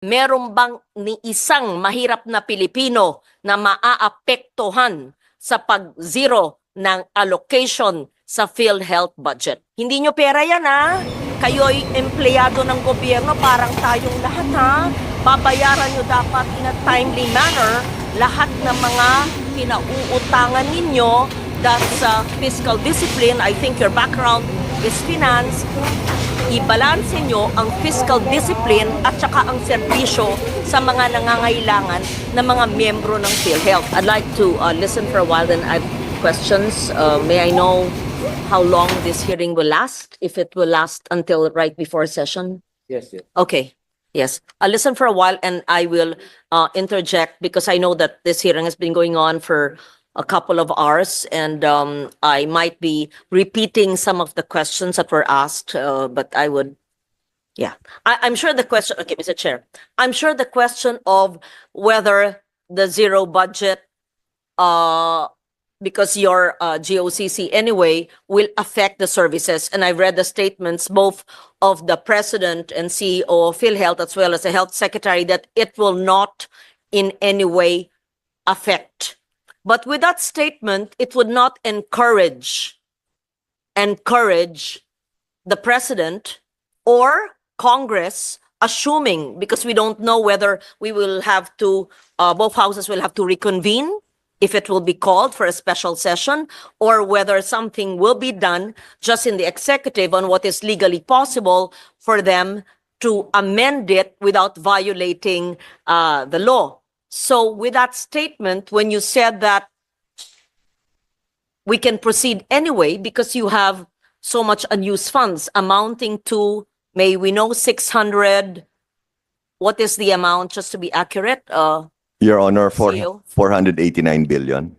meron bang ni isang mahirap na Pilipino na maaapektuhan sa pag-zero ng allocation sa PhilHealth budget? Hindi nyo pera yan, ha? Kayo'y empleyado ng gobyerno, parang tayong lahat, ha? Babayaran nyo dapat in a timely manner lahat ng mga pinauutangan ninyo. That's fiscal discipline. I think your background is finance. Ibalanse nyo ang fiscal discipline at saka ang serbisyo sa mga nangangailangan na mga miyembro ng PhilHealth. I'd like to listen for a while, then I have questions. May I know how long this hearing will last? If it will last until right before session? Yes, yes. Okay. Yes. I'll listen for a while and I will interject because I know that this hearing has been going on for a couple of hours, and I might be repeating some of the questions that were asked, but I would, yeah. I'm sure the question, okay, Mr. Chair, I'm sure the question of whether the zero budget, because your GOCC anyway, will affect the services. And I've read the statements both of the President and CEO of PhilHealth as well as the Health Secretary that it will not in any way affect. But with that statement, it would not encourage the President or Congress, assuming, because we don't know whether we will have to, both houses will have to reconvene, if it will be called for a special session, or whether something will be done just in the executive on what is legally possible for them to amend it without violating the law. So with that statement, when you said that we can proceed anyway because you have so much unused funds amounting to, may we know, 600, what is the amount, just to be accurate? Your Honor, CEO? 489 billion.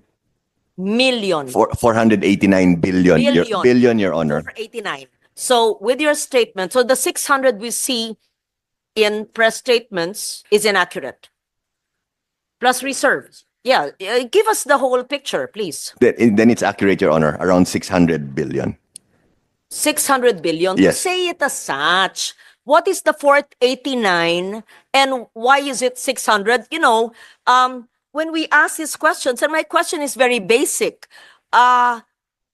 Million. 489 billion. Billion. Billion, Your Honor. 489. So with your statement, so the 600 we see in press statements is inaccurate. Plus reserves. Yeah, give us the whole picture, please. Then it's accurate, Your Honor. Around 600 billion. 600 billion. Yes. To say it as such, what is the 489 and why is it 600? You know, when we ask these questions, and my question is very basic, how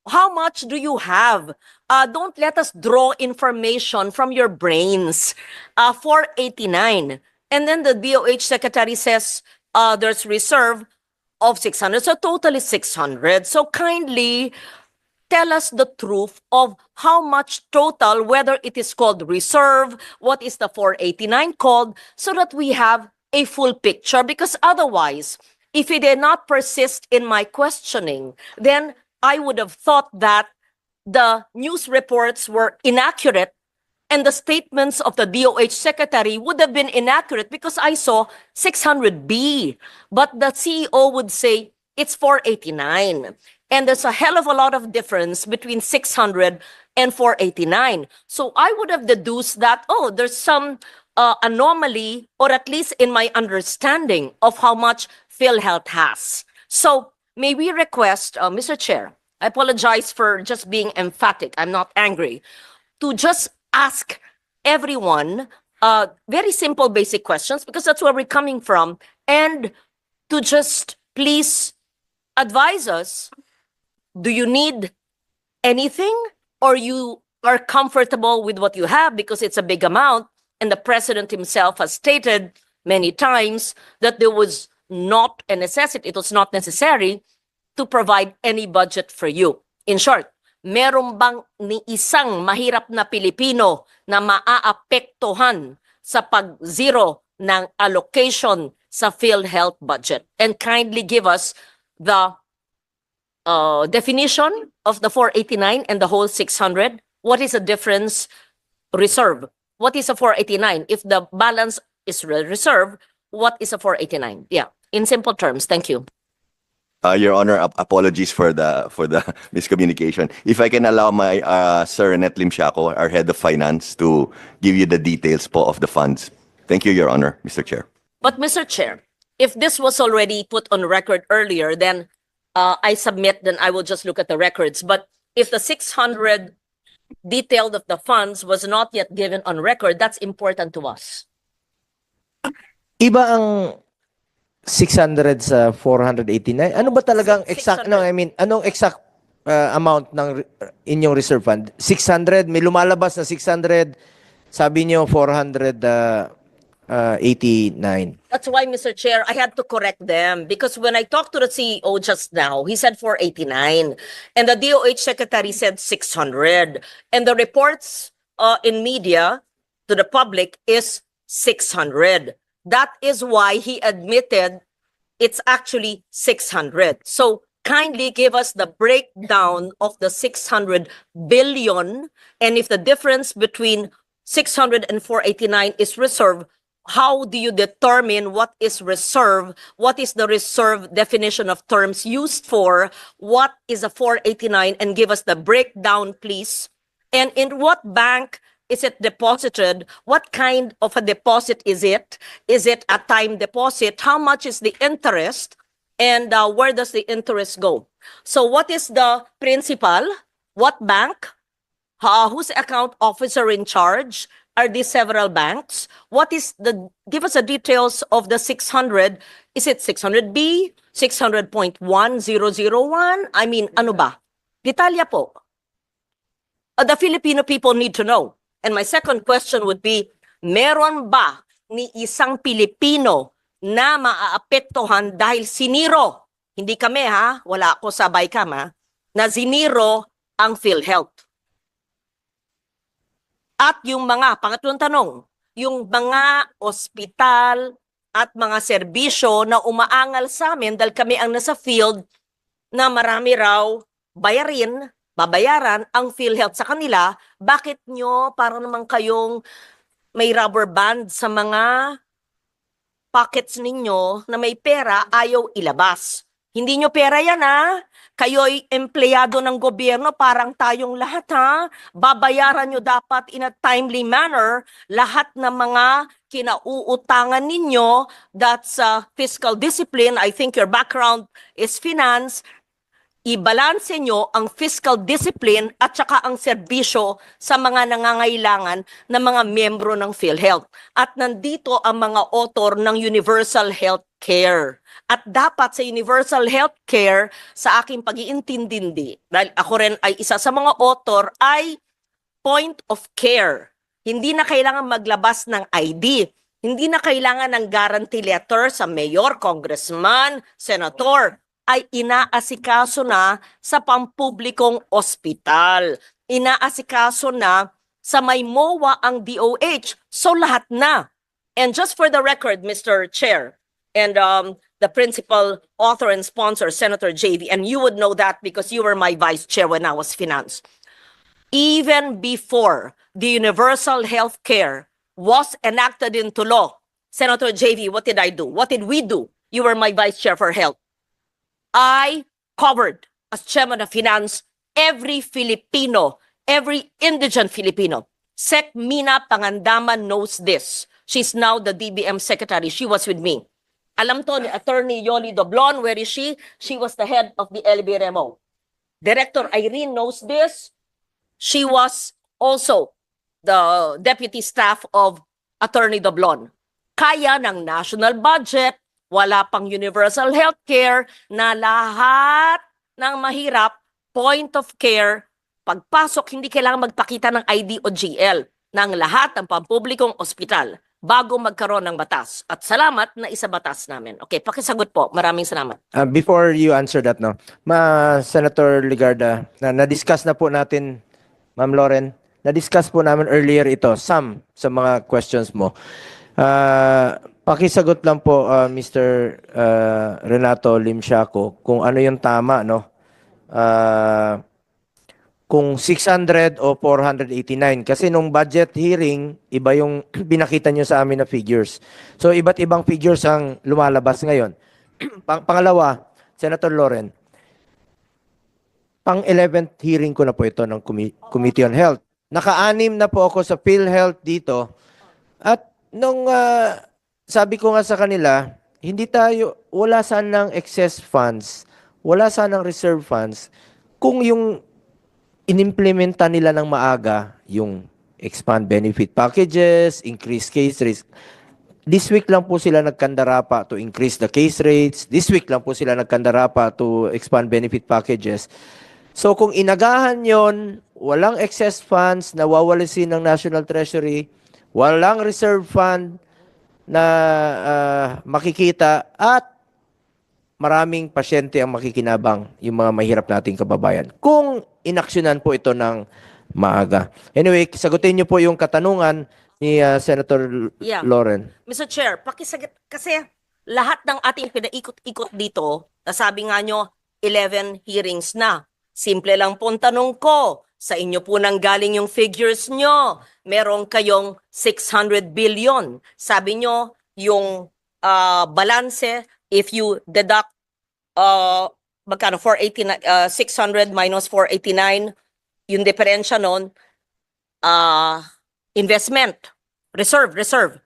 much do you have? Don't let us draw information from your brains. 489. And then the DOH secretary says there's reserve of 600. So total is 600. So kindly tell us the truth of how much total, whether it is called reserve, what is the 489 called, so that we have a full picture. Because otherwise, if you did not persist in my questioning, then I would have thought that the news reports were inaccurate and the statements of the DOH secretary would have been inaccurate because I saw 600B. But the CEO would say it's 489. And there's a hell of a lot of difference between 600 and 489. So I would have deduced that, oh, there's some anomaly, or at least in my understanding of how much PhilHealth has. So may we request, Mr. Chair, I apologize for just being emphatic, I'm not angry, to just ask everyone very simple basic questions, because that's where we're coming from, and to just please advise us, do you need anything or you are comfortable with what you have because it's a big amount, and the President himself has stated many times that there was not a necessity, it was not necessary to provide any budget for you. In short, meron bang ni isang mahirap na Pilipino na maaapektuhan sa pag-zero ng allocation sa PhilHealth budget? And kindly give us the definition of the 489 and the whole 600. What is the difference? Reserve. What is a 489? If the balance is reserve, what is a 489? Yeah, in simple terms. Thank you. Your Honor, apologies for the miscommunication. If I can allow my Sir Renet Limsiaco, our Head of Finance, to give you the details po of the funds. Thank you, Your Honor, Mr. Chair. But Mr. Chair, if this was already put on record earlier, then I submit, then I will just look at the records. But if the 600 detailed of the funds was not yet given on record, that's important to us. Iba ang 600 sa 489. Ano ba talagang exact, 600. no, I mean, anong exact amount ng inyong reserve fund? 600, may lumalabas na 600, sabi niyo 489. That's why, Mr. Chair, I had to correct them because when I talked to the CEO just now, he said 489 and the DOH secretary said 600 and the reports in media to the public is 600. That is why he admitted it's actually 600. So kindly give us the breakdown of the 600 billion and if the difference between 600 and 489 is reserve, how do you determine what is reserve? What is the reserve definition of terms used for? What is a 489? And give us the breakdown, please. And in what bank is it deposited? What kind of a deposit is it? Is it a time deposit? How much is the interest? And where does the interest go? So what is the principal? What bank? Who's account officer in charge? Are these several banks? What is the, give us the details of the 600. Is it 600B? 600.1001? I mean, ano ba? Detalya po. The Filipino people need to know. And my second question would be, meron ba ni isang Pilipino na maaapektuhan dahil siniro? Hindi kami ha, wala ako sa BICAM ha, na siniro ang PhilHealth. At yung mga, pangatlong tanong, yung mga ospital at mga serbisyo na umaangal sa amin dahil kami ang nasa field na marami raw babayaran ang PhilHealth sa kanila, bakit nyo para naman kayong may rubber band sa mga pockets ninyo na may pera ayaw ilabas? Hindi nyo pera yan ha. Kayo'y empleyado ng gobyerno, parang tayong lahat ha. Babayaran nyo dapat in a timely manner lahat ng mga kinauutangan ninyo. That's fiscal discipline. I think your background is finance. Ibalanse nyo ang fiscal discipline at saka ang serbisyo sa mga nangangailangan ng mga miyembro ng PhilHealth. At nandito ang mga author ng Universal Health Care. At dapat sa Universal Health Care, sa aking pag-iintindindi, dahil ako rin ay isa sa mga author, ay point of care. Hindi na kailangan maglabas ng ID. Hindi na kailangan ng guarantee letter sa mayor, congressman, senator. Ay inaasikaso na sa pampublikong ospital. Inaasikaso na sa may MOA ang DOH. So lahat na. And just for the record, Mr. Chair, and the principal author and sponsor, Senator JV, and you would know that because you were my vice chair when I was finance. Even before the universal health care was enacted into law, Senator JV, what did I do? What did we do? You were my vice chair for health. I covered, as chairman of finance, every Filipino, every indigent Filipino. Sec Mina Pangandaman knows this. She's now the DBM secretary. She was with me. Alam to ni Attorney Yoli Doblon, where is she? She was the head of the LBRMO. Director Irene knows this. She was also the deputy staff of Attorney Doblon. Kaya ng national budget, wala pang universal health care na lahat ng mahirap, point of care, pagpasok, hindi kailangan magpakita ng ID o GL ng lahat ng pampublikong ospital bago magkaroon ng batas. At salamat na isa batas namin. Okay, pakisagot po. Maraming salamat. Before you answer that, no, Senator Ligarda, na-discuss na po natin, Ma'am Lauren, na-discuss po namin earlier ito, some sa mga questions mo. Pakisagot lang po, Mr. Renato Limsiaco, kung ano yung tama, no? Kung 600 o 489. Kasi nung budget hearing, iba yung binakita nyo sa amin na figures. So, iba't ibang figures ang lumalabas ngayon. Pangalawa, Senator Lauren, pang 11th hearing ko na po ito ng Committee on Health. Naka-anim na po ako sa PhilHealth dito. At nung sabi ko nga sa kanila, wala sanang excess funds, wala sanang reserve funds, kung yung inimplementa nila ng maaga, yung expand benefit packages, increase case risk, This week lang po sila nagkandarapa to increase the case rates. This week lang po sila nagkandarapa to expand benefit packages. So kung inagahan yon, walang excess funds na wawalisin ng National Treasury, walang reserve fund na makikita at maraming pasyente ang makikinabang, yung mga mahirap nating kababayan. Kung inaksyonan po ito ng maaga. Anyway, sagutin niyo po yung katanungan ni Senator Yeah. Lauren. Mr. Chair, pakisagot kasi lahat ng ating pinaikot-ikot dito, nasabi nga nyo, 11 hearings na. Simple lang po ang tanong ko, sa inyo po nang galing yung figures nyo. Meron kayong 600 billion. Sabi nyo, yung balanse, if you deduct magkano 489 600 minus 489, yung diferensya nun, investment, reserve.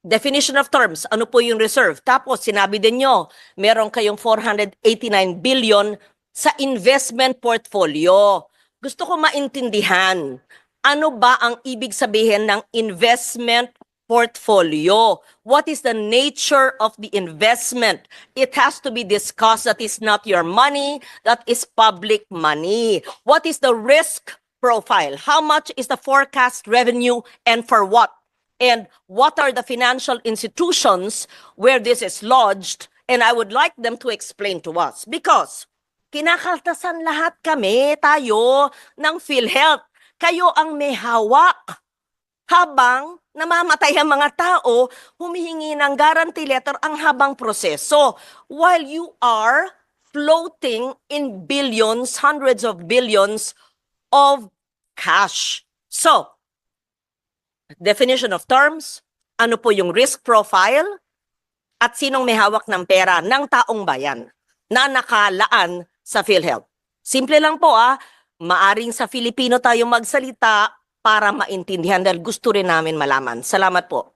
Definition of terms, ano po yung reserve? Tapos sinabi din nyo, meron kayong 489 billion sa investment portfolio. Gusto ko maintindihan, ano ba ang ibig sabihin ng investment portfolio? What is the nature of the investment? It has to be discussed. That is not your money, that is public money. What is the risk profile? How much is the forecast revenue and for what? And what are the financial institutions where this is lodged? And I would like them to explain to us because kinakaltasan lahat kami, tayo, ng PhilHealth. Kayo ang may hawak. Habang namamatay ang mga tao, humihingi ng guarantee letter ang habang proseso. While you are floating in billions, hundreds of billions of cash. So, definition of terms, ano po yung risk profile, at sinong may hawak ng pera ng taong bayan na nakalaan sa PhilHealth. Simple lang po maaring sa Filipino tayo magsalita para maintindihan dahil gusto rin namin malaman. Salamat po.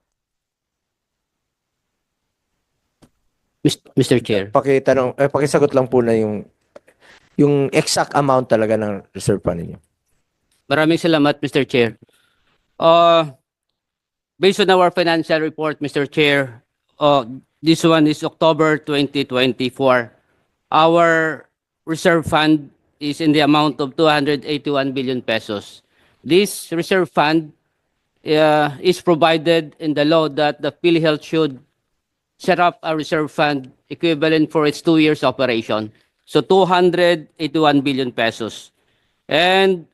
Mr. Chair. Pakisagot lang po na yung exact amount talaga ng reserve fund ninyo. Maraming salamat, Mr. Chair. Based on our financial report, Mr. Chair, this one is October 2024. Our reserve fund is in the amount of 281 billion pesos. This reserve fund is provided in the law that the PhilHealth should set up a reserve fund equivalent for its 2 years operation. So 281 billion pesos. And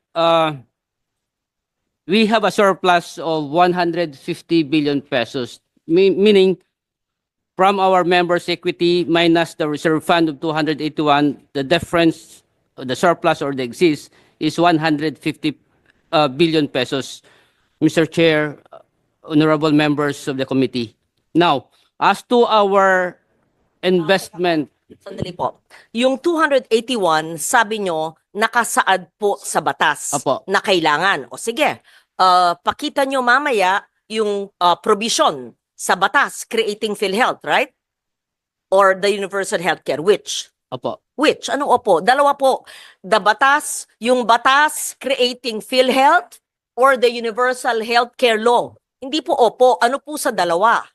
we have a surplus of 150 billion pesos, meaning from our members' equity minus the reserve fund of 281, the difference, the surplus or the excess is 150 billion pesos. Mr. Chair, honorable members of the committee. Now, as to our investment, Sandali po. Yung 281, sabi nyo, nakasaad po sa batas Apo. na kailangan. O sige, pakita nyo mamaya yung provision sa batas creating PhilHealth, right? Or the universal healthcare, which? opo, Which? Ano opo? Dalawa po. The batas, yung batas creating PhilHealth or the universal healthcare law. Hindi po opo. Ano po sa dalawa?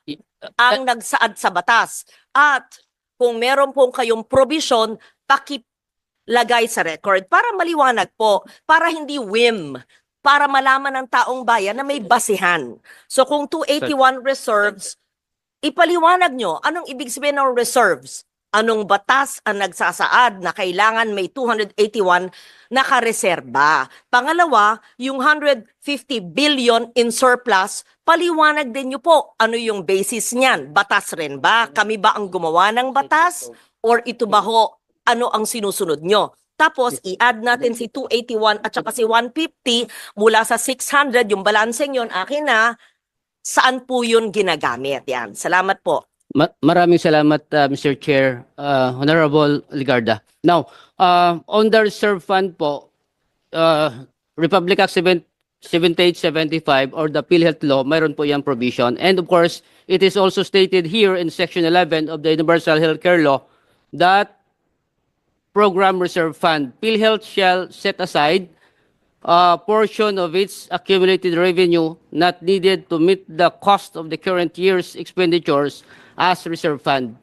Ang nagsaad sa batas. At kung meron pong kayong provision, pakilagay sa record para maliwanag po, para hindi whim, para malaman ng taong bayan na may basihan. So kung 281 reserves, ipaliwanag nyo, anong ibig sabihin ng reserves? Anong batas ang nagsasaad na kailangan may 281 nakareserba? Pangalawa, yung 150 billion in surplus, paliwanag din nyo po ano yung basis niyan. Batas rin ba? Kami ba ang gumawa ng batas? Or ito ba ho, ano ang sinusunod nyo? Tapos, i-add natin si 281 at saka si 150 mula sa 600, yung balancing yun, akin na, saan po yun ginagamit? Yan. Salamat po. maraming salamat, Mr. Chair, Honorable Ligarda. Now, on the reserve fund po, Republic Act 7875 or the PhilHealth law, mayroon po yung provision. And of course, it is also stated here in Section 11 of the Universal Healthcare Law that program reserve fund, PhilHealth shall set aside portion of its accumulated revenue not needed to meet the cost of the current year's expenditures as reserve fund,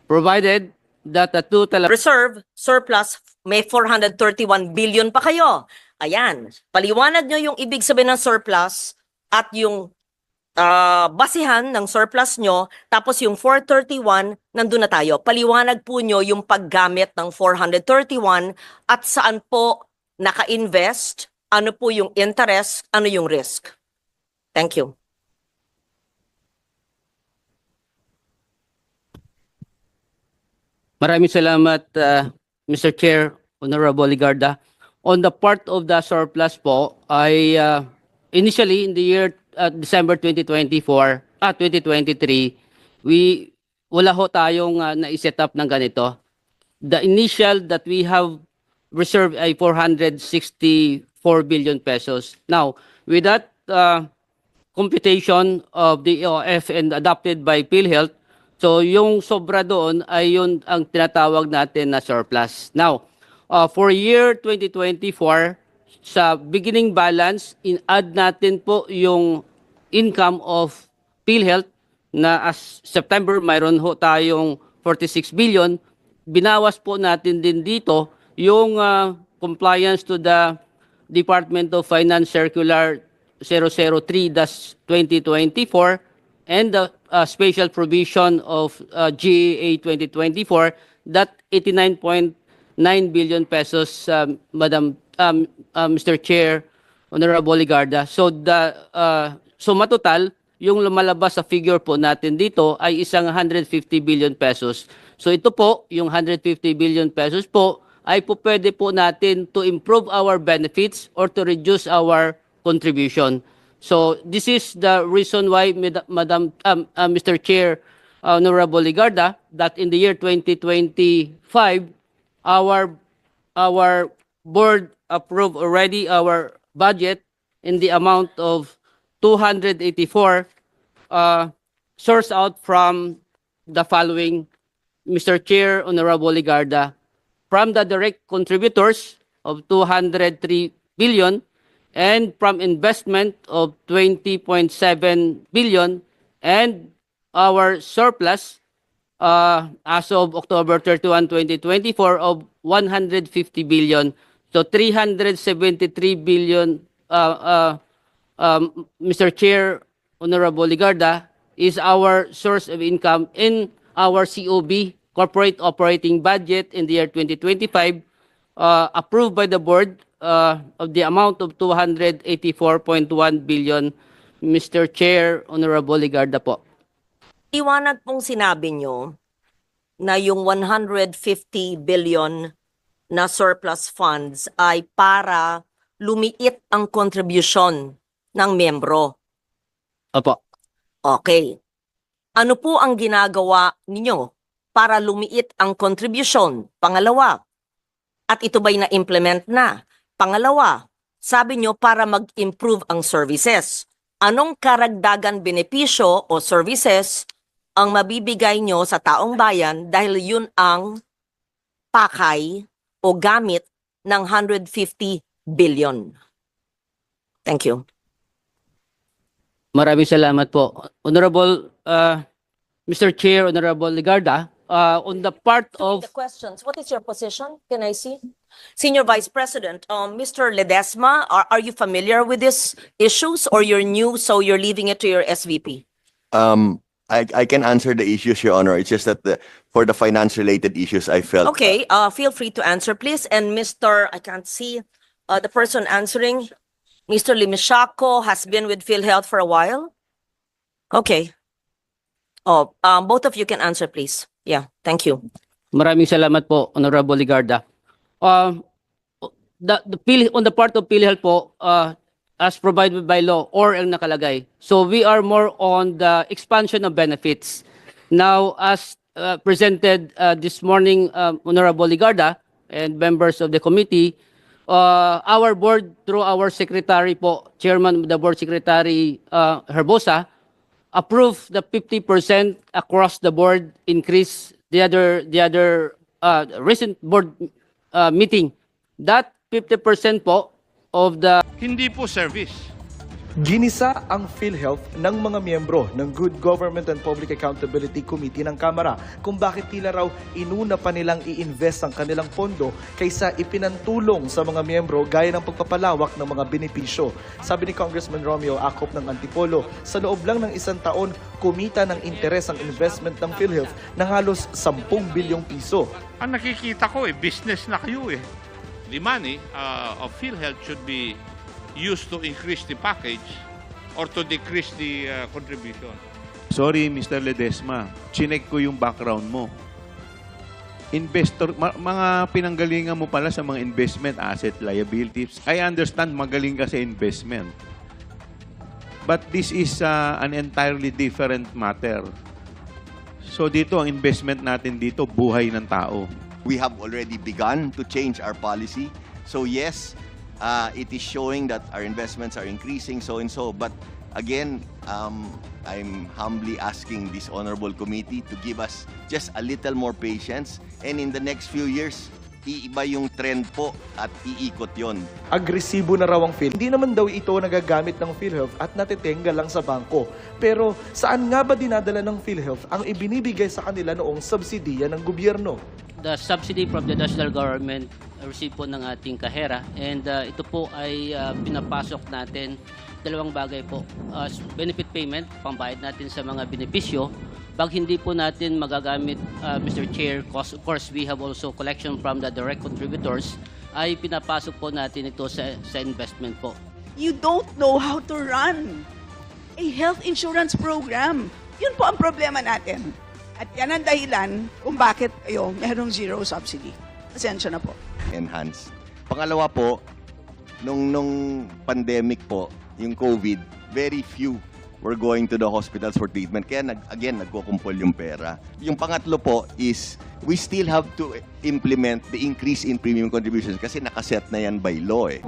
provided that the total Reserve, surplus, may 431 billion pa kayo. Ayan. Paliwanag nyo yung ibig sabihin ng surplus at yung basihan ng surplus nyo, tapos yung 431, nandun na tayo. Paliwanag po nyo yung paggamit ng 431 at saan po naka-invest, ano po yung interest, ano yung risk. Thank you. Maraming salamat, Mr. Chair, Honorable Ligarda. On the part of the surplus po, I initially in the year December 2023, wala ho tayong na-set up ng ganito. The initial that we have reserved ay 464 billion pesos. Now, with that computation of the EOF and adopted by PhilHealth, so yung sobra doon ay yun ang tinatawag natin na surplus. Now, for year 2024, sa beginning balance, in-add natin po yung income of PhilHealth na as September mayroon ho tayong 46 billion. Binawas po natin din dito yung compliance to the Department of Finance Circular 003-2024 and the special provision of GAA 2024 that 89.9 billion pesos, Mr. Chair, Honorable Ligarda. So matotal, yung lumalabas sa figure po natin dito ay isang 150 billion pesos. So ito po, yung 150 billion pesos po, ay po pwede po natin to improve our benefits or to reduce our contribution. So this is the reason why, Mr. Chair, Honorable Ligarda, that in the year 2025, our board approved already our budget in the amount of 284, sourced out from the following, Mr. Chair, Honorable Ligarda, from the direct contributors of 203 billion and from investment of 20.7 billion and our surplus as of October 31, 2024 of 150 billion. So 373 billion, Mr. Chair, Honorable Ligarda, is our source of income in our COB, Corporate Operating Budget, in the year 2025, approved by the board of the amount of 284.1 billion. Mr. Chair, Honorable Ligarda po. Iwanag pong sinabi nyo na yung 150 billion na surplus funds ay para lumiit ang contribution ng membro. Opo. Okay. Ano po ang ginagawa ninyo para lumiit ang contribution? Pangalawa, at ito ba'y na-implement na? Pangalawa, sabi nyo para mag-improve ang services. Anong karagdagan benepisyo o services ang mabibigay nyo sa taong bayan dahil yun ang pakay o gamit ng 150 billion? Thank you. Maraming salamat po. Honorable Mr. Chair, Honorable Ligarda, on the part of The questions. What is your position? Can I see? Senior Vice President, Mr. Ledesma, are you familiar with these issues or you're new so you're leaving it to your SVP? I can answer the issues, Your Honor. It's just that for the finance-related issues, I felt Okay, feel free to answer, please. And Mr. I can't see the person answering. Mr. Limishaco has been with PhilHealth for a while. Okay. Oh, both of you can answer, please. Yeah, thank you. Maraming salamat po, Honorable Ligarda. On the part of PhilHealth po, as provided by law or ang nakalagay. So we are more on the expansion of benefits. Now, as presented this morning, Honorable Ligarda and members of the committee, our board through our secretary po, Chairman of the Board Secretary Herbosa, approved the 50% across the board increase the other recent board meeting. That 50% po of the Hindi po service. Ginisa ang PhilHealth ng mga miyembro ng Good Government and Public Accountability Committee ng Kamara kung bakit tila raw inuna pa nilang i-invest ang kanilang pondo kaysa ipinantulong sa mga miyembro gaya ng pagpapalawak ng mga benepisyo. Sabi ni Congressman Romeo Acop ng Antipolo, sa loob lang ng 1 taon, kumita ng interes ang investment ng PhilHealth ng halos 10 bilyong piso. Ang nakikita ko business na kayo The money of PhilHealth should be used to increase the package or to decrease the contribution. Sorry, Mr. Ledesma. Chinek ko yung background mo. Investor, mga pinanggalingan mo pala sa mga investment, asset, liabilities. I understand magaling ka sa investment. But this is an entirely different matter. So dito, ang investment natin dito, buhay ng tao. We have already begun to change our policy. So yes, it is showing that our investments are increasing, so and so. But again, I'm humbly asking this honorable committee to give us just a little more patience. And in the next few years, iiba yung trend po at iikot yon. Agresibo na raw ang PhilHealth. Hindi naman daw ito nagagamit ng PhilHealth at natitenga lang sa bangko. Pero saan nga ba dinadala ng PhilHealth ang ibinibigay sa kanila noong subsidiya ng gobyerno? the subsidy from the national government receive po ng ating kahera, and ito po ay pinapasok natin dalawang bagay po. Benefit payment, pambayad natin sa mga benepisyo. Pag hindi po natin magagamit, Mr. Chair, of course we have also collection from the direct contributors, ay pinapasok po natin ito sa investment po. You don't know how to run a health insurance program. Yun po ang problema natin. At yan ang dahilan kung bakit kayo merong zero subsidy. Pasensya na po. Enhance. Pangalawa po, nung pandemic po, yung COVID, very few were going to the hospitals for treatment. Kaya nagkukumpol yung pera. Yung pangatlo po is, we still have to implement the increase in premium contributions kasi nakaset na yan by law eh.